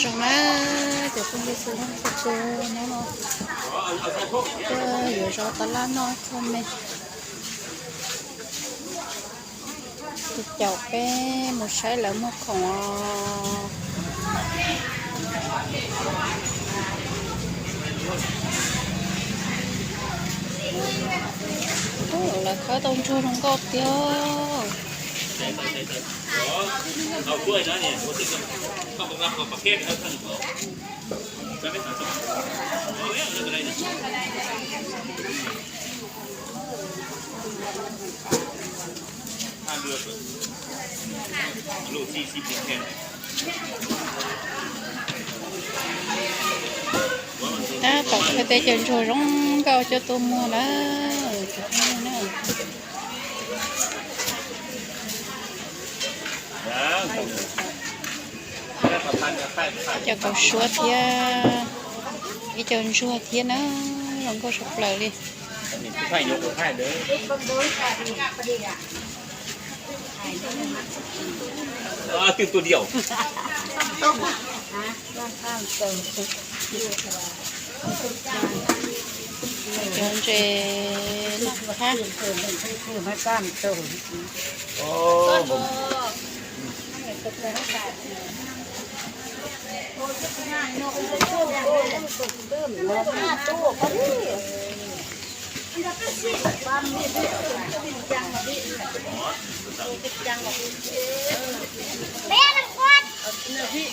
trong má để không đi xuống cái chỗ nó cái giờ cho ta lá nó không mẹ thì chậu cái một trái là một khổng là khói tôm chua không có tiêuเอากล้วยนะเนี่ยรู้สึกก็บอกว่าเขาประเภทเขาทั้งเขาจะไม่ตัดเอาเนี่ยเรื่องอะไรเนี่ยห้าเดือนลูก40ปีแค่à tao phải tay chân rồi rong cao cho tôi mua đó cho cậu xua thia cái chân xua thia nó không có sụp lời đi phải nhục phải đấy từตัวเดียวchân chế haไม่กล้ามโต โอ้แม่น้ำก้อนนี่พี่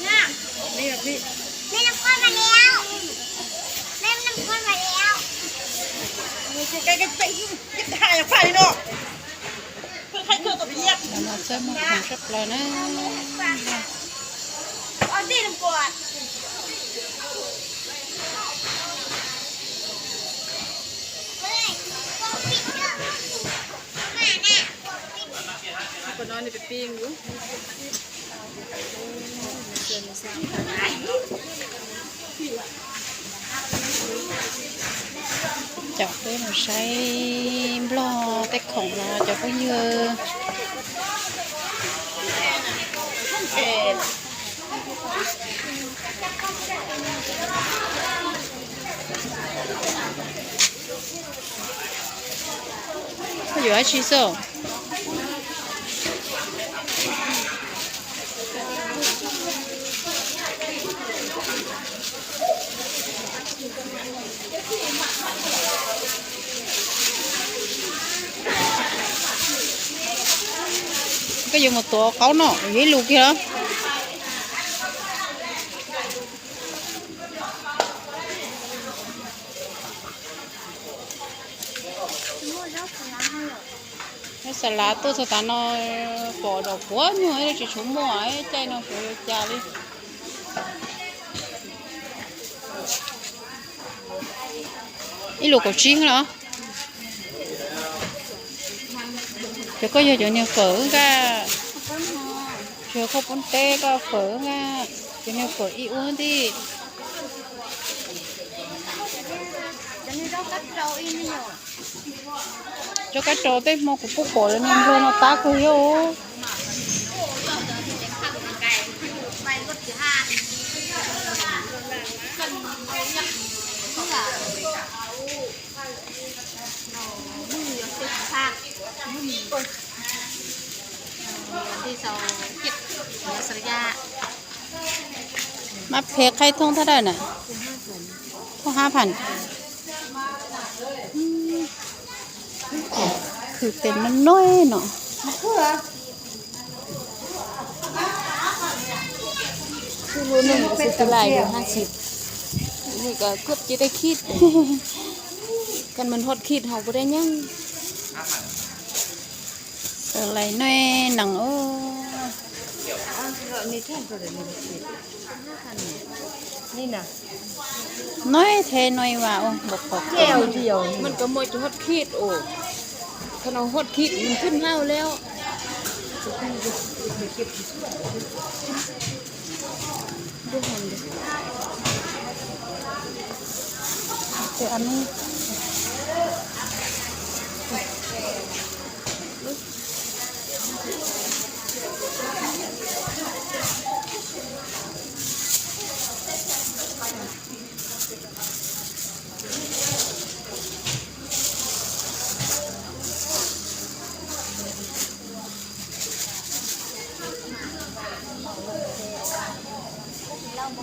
น้านี่พี่แม่น้ำก้อนมาแล้วแม่น้ำก้อนมาแล้วมีใครกันไปยึดถ่ายไฟเนาะใครเกิดกับเยี่ยม nó sẽ một phần sụp lời nó เอาตีน้ำก้อนคนนอนนี่ไปปิ้งอยู่ chọc cái một say lo cái khổng là cho có như có gì chi sao cái dùng một tổ cáu nọ ghế lục kia đó cái salad tôi sẽ tao nó bỏ đầu quá nhưng mà chỉ chúng mua ấy chay nó phải cha đi ít lục có chín hả cho có giờ cho nhiều phở ra cho không muốn tê có phở ra cho nhiều phở ít uống đi cho cái trò tết mua của phúc cổ lên em luôn nó tá cứ vô mà phê khai thông thế này nè thông 5,000คือเป็นน้อยเนาะคือรู้หนึ่งสิตลาดอยู่50นี่ก็เกือบจะได้คิดกันมันฮอดคิดเฮาบ่ได้ยังอะไรน้อยหนังนี่นะ น้อยแท้น้อยว่าบ่พอ แก้วเดียว มันก็หมดฮอดคิดโอ้ขนมฮอดคิดมันขึ้นแล้วแล้วดูหันดิแต่อันนี้ เ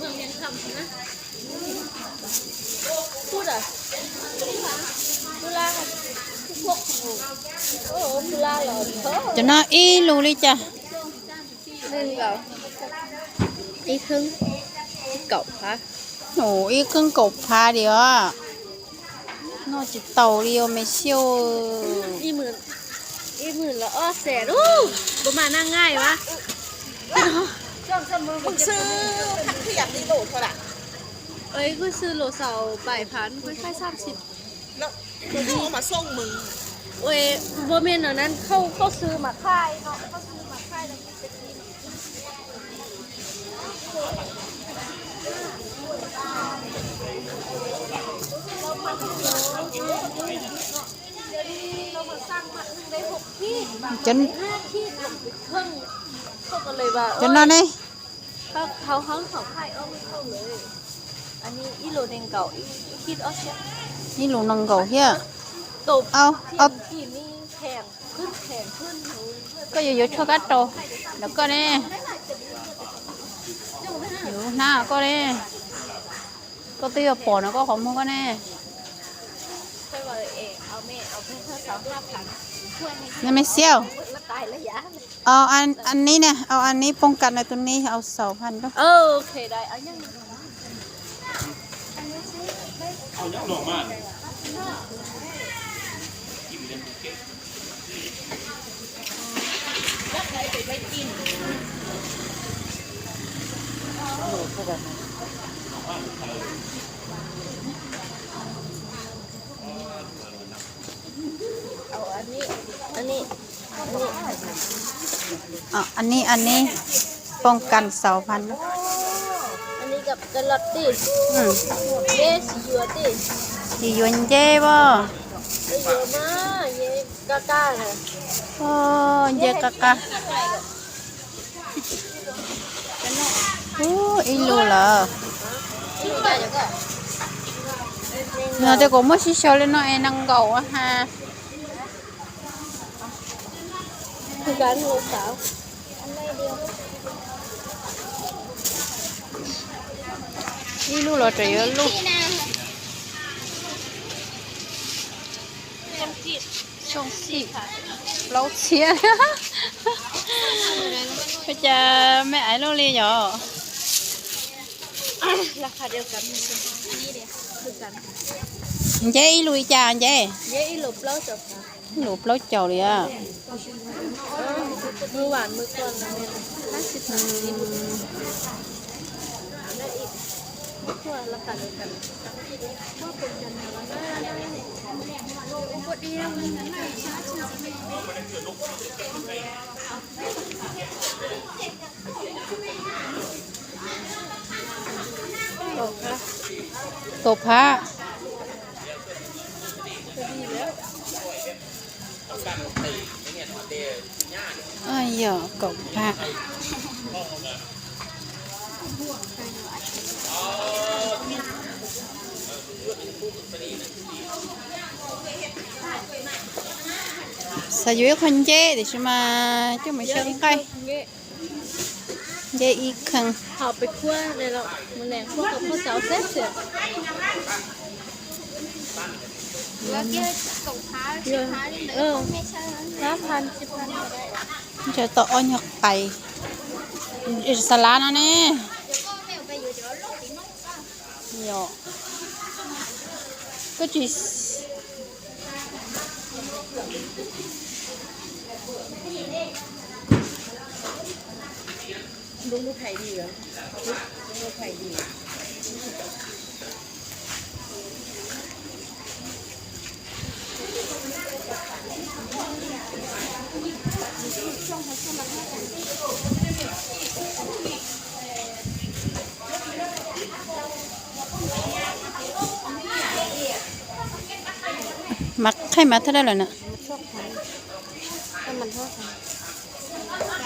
มืองยังคำนะพูดอ่ะพูลาพวกโอ้พูลาเหรอจะน่าอีรู้เลยจ้ะหนึ่งเก่าอีครึ่งเก่าคะโอ้อีครึ่งเก่าพาเดียวอ่ะนอกจากเต่าเดียวไม่เชี่ยวอีหมื่นละอ้อแสนอู้ประมาณนั่งง่ายวะมึงซื้อพักขยับนี่โหลเท่าไหร่เอ้ยกูซื้อโหลเสา8,000กูค่าย30แล้วเขาเอามาส่งมึงเอ้ยโบเมนอันนั้นเขาซื้อมาค่ายเนาะเขาซื้อมาค่ายแล้วมันเป็นที่เรามาสร้างมัดหนึ่งได้6 ขีดจน5 ขีดลงไปครึ่งเขาก็เลยว่าจนนั่นนี่เขาค่ายเอาไม่เข้าเลยอันนี้อีโลเดงเก่าอีคิดออสเซียนี่โลนังเก่าเฮียตบเอาที่นี่แข็งขึ้นก็อยู่ๆชกัดโตแล้วก็เนี่ยอยู่หน้าก็เนี่ยก็ตีกับปอนแล้วก็ของมึงก็เนี่ยค่อยว่าเองเอาแม่เอาเพื่อน2,000 นี่ไม่เซี่ยวเอาอันนี้เนี่ยเอาอันนี้ป้องกันในตัวนี้เอา2,000ก็โอเคได้เอายังเอาเยอะหน่อมากเอาอันนี้อันนี้ป้องกัน2,000อันนี้กับกระลอดดิเยสีหยวนดิสีหยวนเย่บ่เยอะมากเยกะกะเลยโอ้เยกะกะโอ้อีลูล่ะเนาะแต่ก็ไม่ใช่เชลเลยเนาะไอ้นางเก่าอะฮะคือการโหสาวนี่ลูกเราจะเยอะลูกช่องสิเราเชียร์ไปจะไม่ไอ้เราเลยเหรอราคาเดียวกันอันนี้เดียวคือกันเจ๊ลุยจานเจ๊หลบเล้าจับหลบเล้าเจ้าเลยอ่ะมือหวานมือก่อนนะ50 ได้อีกทั่วราคาเดียวกันว่าเป็นกันกดเดียวตบพระอ้ายเหรอกบพระสยุยคนเย่ดิใช่ไหมจุ่มไม่เชื่อใครเย่อีกครั้งเอาไปคั่วเลยเรามันแรงคั่วกับข้าวเจ้าเสร็จเสร็จแล้วก็กบพระ10,000นี่ไม่ใช่5,000 10,000จะต่ออ้อยกไปอิสระนะเนี่ยเยอะก็จีลูกไข่ดีเหรอลูกไข่ดีมักไข่มัดเท่าไรเลยนะ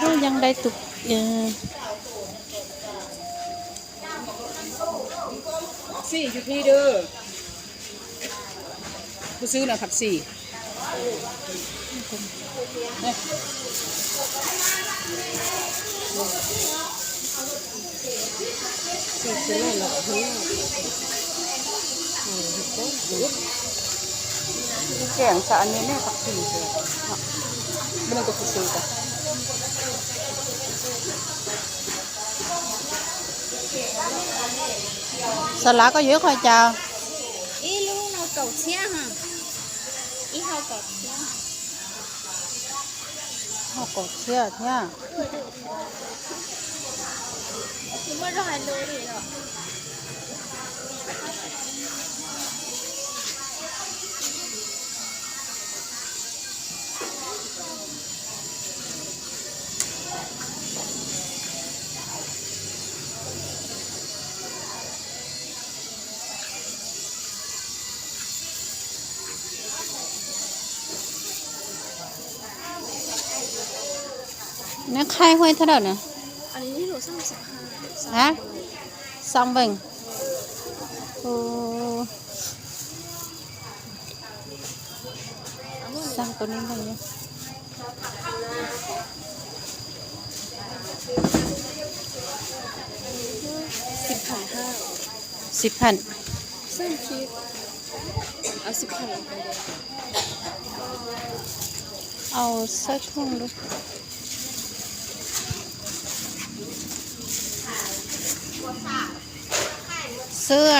มันยังได้ตุก เออ สี่อยู่พี่เด้อกูซื้อนะผักสี่สี่ซื้อหรอเฮ้ยแกงสารนี้เนี่ยผักสี่เลยไม่ต้องกูซื้อกัน สลัดcó dễ khoai chào ý lu nó cầu xe hả ý hao cầu xe họ có chia nha nhưng mà rồi luôn thì rồi nó khai khoai thế nào nè อันนี้หนูสร้างสักห้า hả xong bình ừ. xong con đi bình nha 10,500 10,000 สร้างคิดเอา10,000ลงไปเลย เอาสักทุ่งดูเสื้อ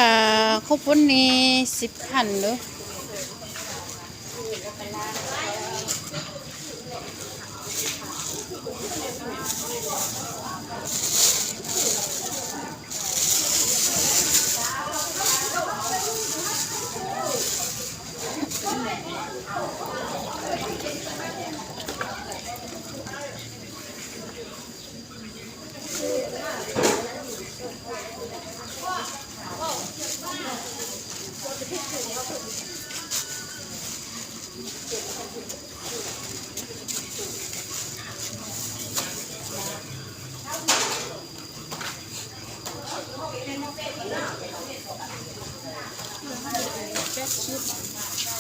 คุปวันนี้10,000ดู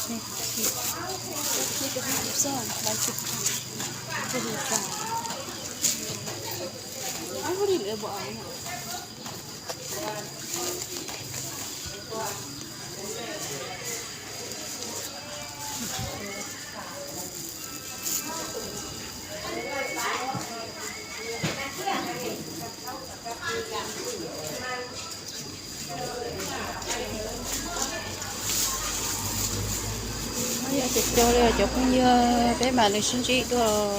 นี่ก็52ใบ10,000พอดีกันอ้าวพอดีเลยบอกเอาBây giờ cho chụp như bé mà được xin chị đồ